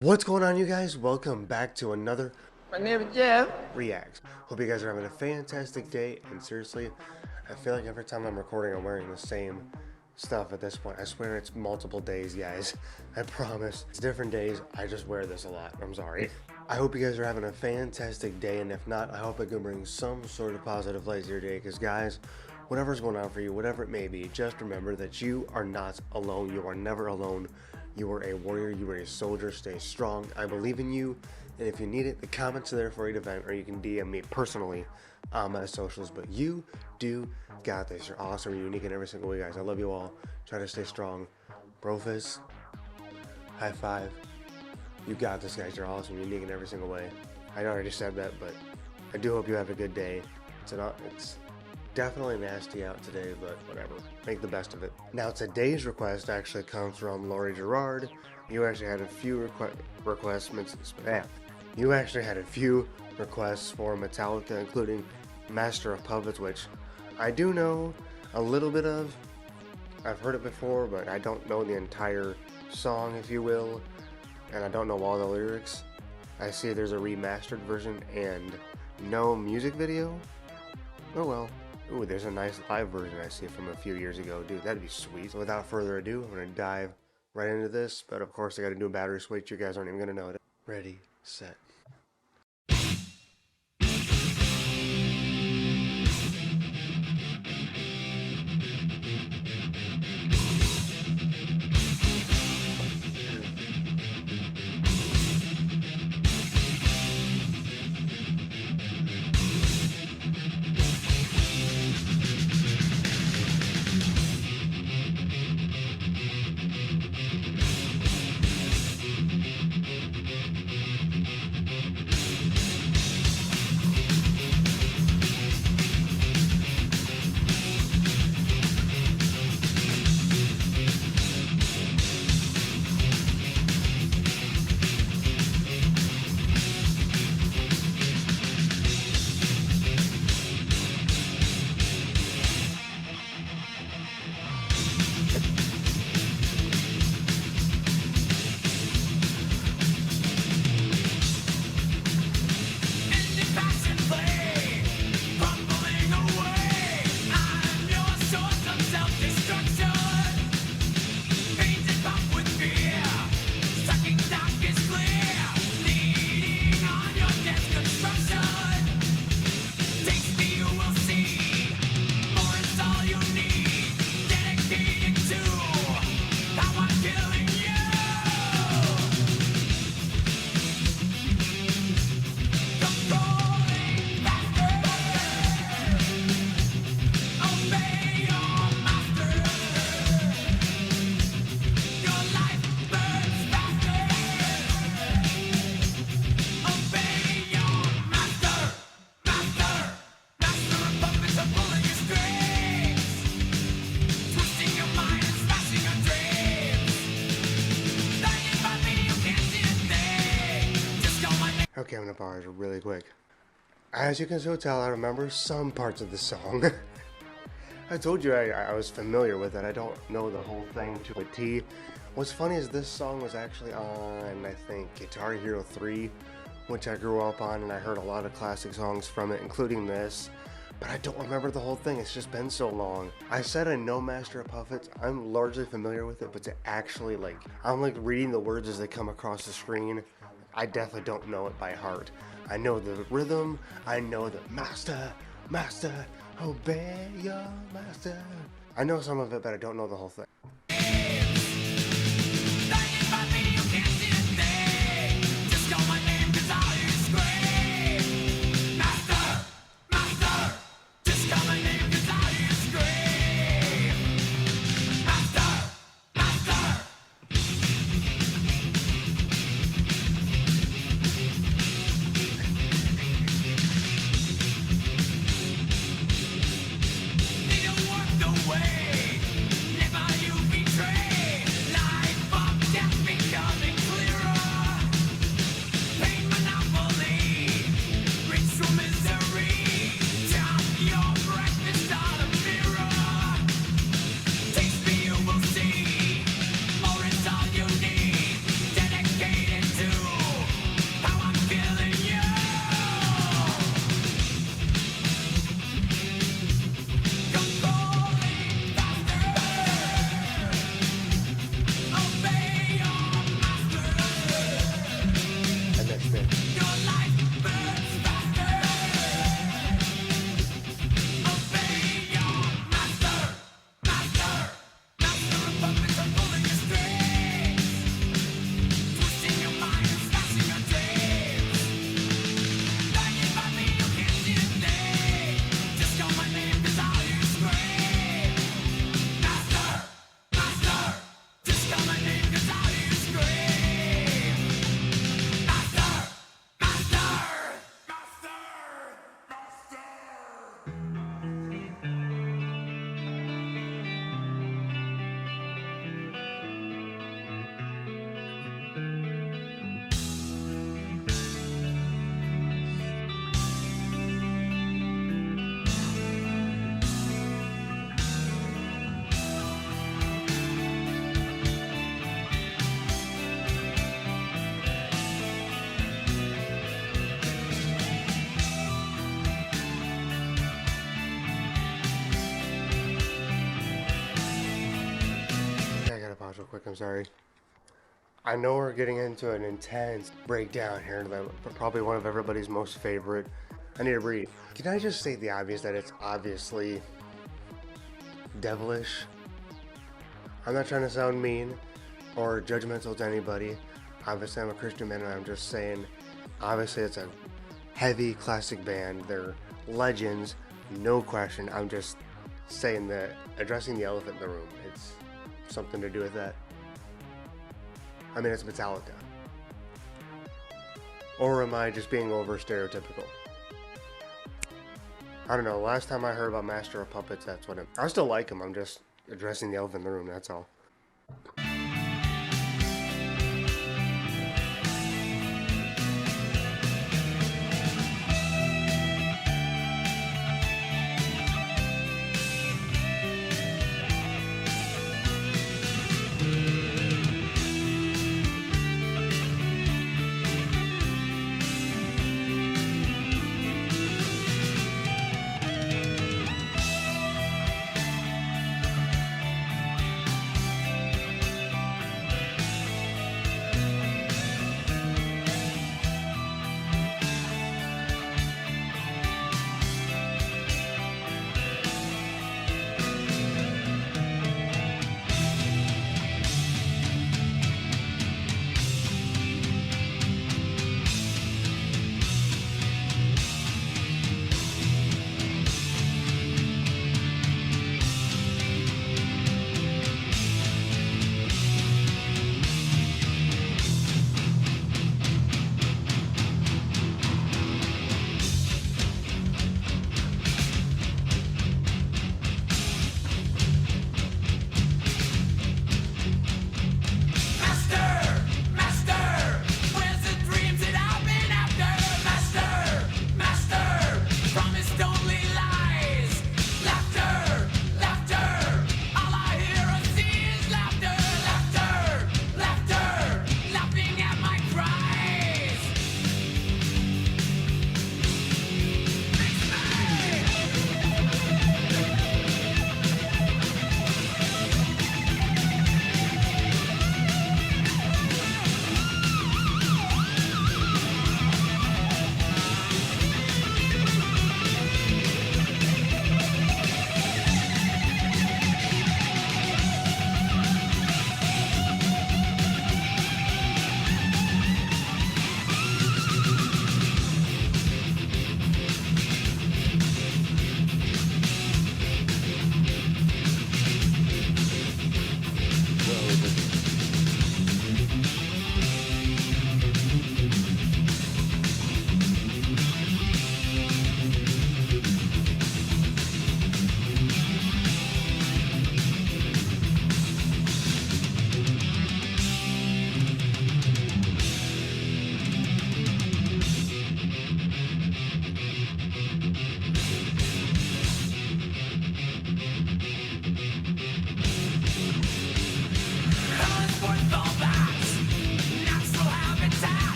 What's going on, you guys? Welcome back to another My name is Jeff. Reacts. Hope you guys are having a fantastic day, and seriously, I feel like every time I'm recording I'm wearing the same stuff at this point. I swear it's multiple days, guys. I promise. It's different days, I just wear this a lot. I'm sorry. I hope you guys are having a fantastic day, and if not, I hope I can bring some sort of positive light to your day, because guys, whatever's going on for you, whatever it may be, just remember that you are not alone. You are never alone. You are a warrior, you are a soldier. Stay strong. I believe in you. And if you need it, the comments are there for you to vent, or you can DM me personally on my socials. But you do got this. You're awesome. You're unique in every single way, guys. I love you all. Try to stay strong. Brofist, high five. You got this, guys. You're awesome. You're unique in every single way. I already said that, but I do hope you have a good day. It's definitely nasty out today, but whatever. Make the best of it. Now, today's request actually comes from Lori Gerard. You actually had a few requests. You actually had a few requests for Metallica, including Master of Puppets, which I do know a little bit of. I've heard it before, but I don't know the entire song, if you will, and I don't know all the lyrics. I see there's a remastered version and no music video. Oh well. Ooh, there's a nice live version I see from a few years ago. Dude, that'd be sweet. So without further ado, I'm going to dive right into this. But of course, I got to do a battery switch. You guys aren't even going to know it. Ready, set. Okay, I'm gonna pause really quick. As you can so tell, I remember some parts of the song. I told you I was familiar with it. I don't know the whole thing to a T. What's funny is this song was actually on, I think, Guitar Hero 3, which I grew up on, and I heard a lot of classic songs from it, including this. But I don't remember the whole thing. It's just been so long. I said I know Master of Puppets. I'm largely familiar with it, but to actually, I'm reading the words as they come across the screen. I definitely don't know it by heart. I know the rhythm. I know the master, obey your master. I know some of it, but I don't know the whole thing. Way, never pause real quick, I'm sorry. I know we're getting into an intense breakdown here, but probably one of everybody's most favorite. I need to breathe. Can I just state the obvious that it's obviously devilish? I'm not trying to sound mean or judgmental to anybody. Obviously, I'm a Christian man, and I'm just saying, obviously, it's a heavy classic band. They're legends, no question. I'm just saying that addressing the elephant in the room, it's something to do with that. I mean, it's Metallica. Or am I just being over stereotypical? I don't know. Last time I heard about Master of Puppets, that's what I still like him. I'm just addressing the elephant in the room, that's all.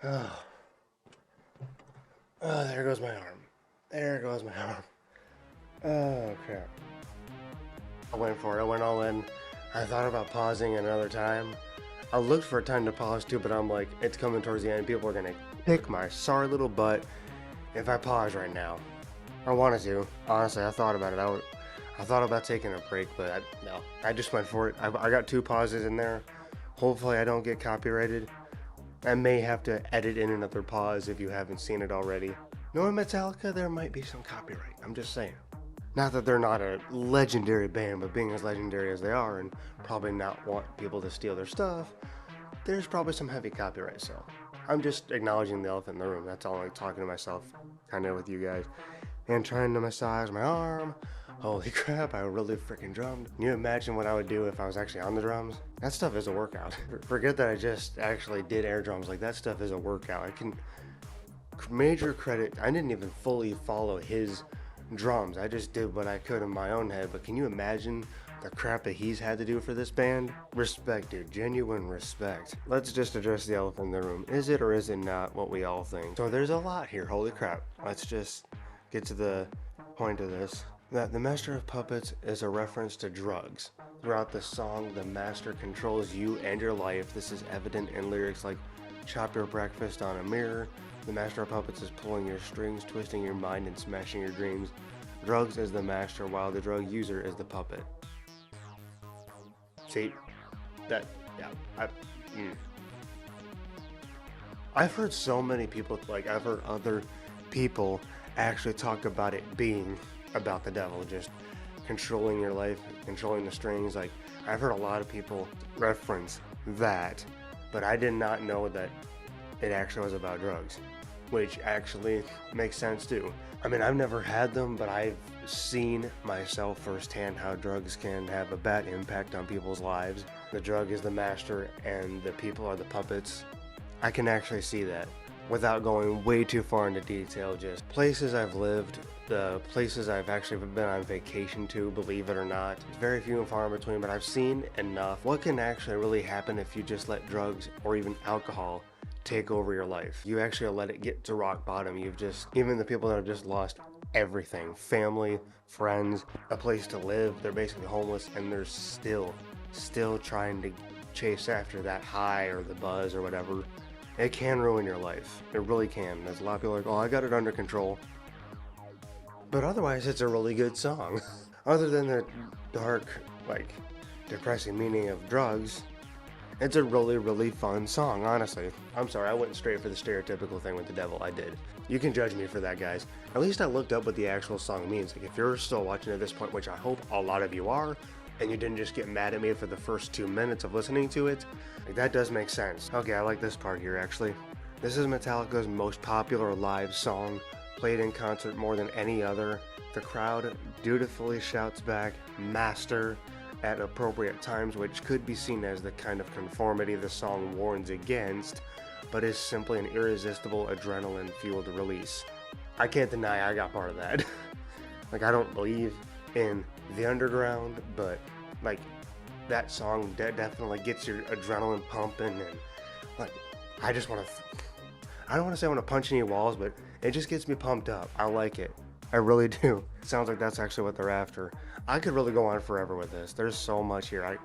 Oh, oh, there goes my arm. There goes my arm. Oh, crap. I went for it. I went all in. I thought about pausing another time. I looked for a time to pause too, but I'm like, it's coming towards the end. People are gonna kick my sorry little butt if I pause right now. I wanted to. Honestly, I thought about it. I thought about taking a break, but no. I just went for it. I got 2 pauses in there. Hopefully I don't get copyrighted. I may have to edit in another pause if you haven't seen it already. Knowing Metallica, there might be some copyright. I'm just saying. Not that they're not a legendary band, but being as legendary as they are and probably not want people to steal their stuff, there's probably some heavy copyright, so I'm just acknowledging the elephant in the room. That's all. I'm talking to myself, kind of with you guys, and trying to massage my arm. Holy crap, I really freaking drummed. Can you imagine what I would do if I was actually on the drums? That stuff is a workout. Forget that I just actually did air drums. Like, that stuff is a workout. I can major credit. I didn't even fully follow his drums. I just did what I could in my own head. But can you imagine the crap that he's had to do for this band? Respect, dude. Genuine respect. Let's just address the elephant in the room. Is it or is it not what we all think? So there's a lot here. Holy crap. Let's just get to the point of this. That the Master of Puppets is a reference to drugs. Throughout the song, the master controls you and your life. This is evident in lyrics like chop your breakfast on a mirror. The Master of Puppets is pulling your strings, twisting your mind, and smashing your dreams. Drugs is the master, while the drug user is the puppet. See? That, yeah, I've heard so many people, like, I've heard other people actually talk about it being about the devil, just controlling your life, controlling the strings. Like, I've heard a lot of people reference that, but I did not know that it actually was about drugs, which actually makes sense too. I mean, I've never had them, but I've seen myself firsthand how drugs can have a bad impact on people's lives. The drug is the master and the people are the puppets. I can actually see that without going way too far into detail. Just places I've lived, the places I've actually been on vacation to, believe it or not. It's very few and far in between, but I've seen enough. What can actually really happen if you just let drugs or even alcohol take over your life? You actually let it get to rock bottom. Even the people that have just lost everything, family, friends, a place to live, they're basically homeless, and they're still trying to chase after that high or the buzz or whatever. It can ruin your life. It really can. There's a lot of people like, oh, I got it under control. But otherwise, it's a really good song. Other than the dark, like, depressing meaning of drugs, it's a really, really fun song, honestly. I'm sorry, I went straight for the stereotypical thing with the devil. I did. You can judge me for that, guys. At least I looked up what the actual song means. Like, if you're still watching at this point, which I hope a lot of you are, and you didn't just get mad at me for the first 2 minutes of listening to it, like, that does make sense. Okay, I like this part here, actually. This is Metallica's most popular live song, played in concert more than any other. The crowd dutifully shouts back, "Master," at appropriate times, which could be seen as the kind of conformity the song warns against, but is simply an irresistible adrenaline-fueled release. I can't deny I got part of that. Like, I don't believe in the underground, but, like, that song definitely gets your adrenaline pumping, and, like, I just want to, I don't want to say I want to punch any walls, but it just gets me pumped up. I like it. I really do. It sounds like that's actually what they're after. I could really go on forever with this. There's so much here.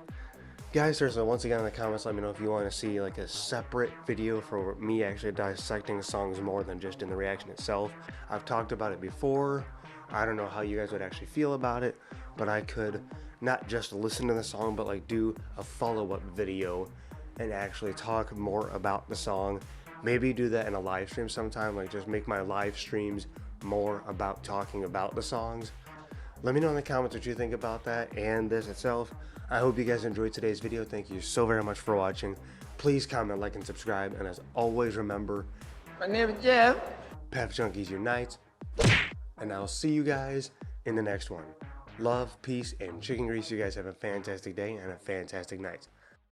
Guys, seriously, once again in the comments, let me know if you want to see like a separate video for me actually dissecting songs more than just in the reaction itself. I've talked about it before. I don't know how you guys would actually feel about it, but I could not just listen to the song, but like do a follow-up video and actually talk more about the song. Maybe do that in a live stream sometime, like just make my live streams more about talking about the songs. Let me know in the comments what you think about that and this itself. I hope you guys enjoyed today's video. Thank you so very much for watching. Please comment, like, and subscribe. And as always, remember, my name is Jeff. Pep Junkies unite. And I'll see you guys in the next one. Love, peace, and chicken grease. You guys have a fantastic day and a fantastic night.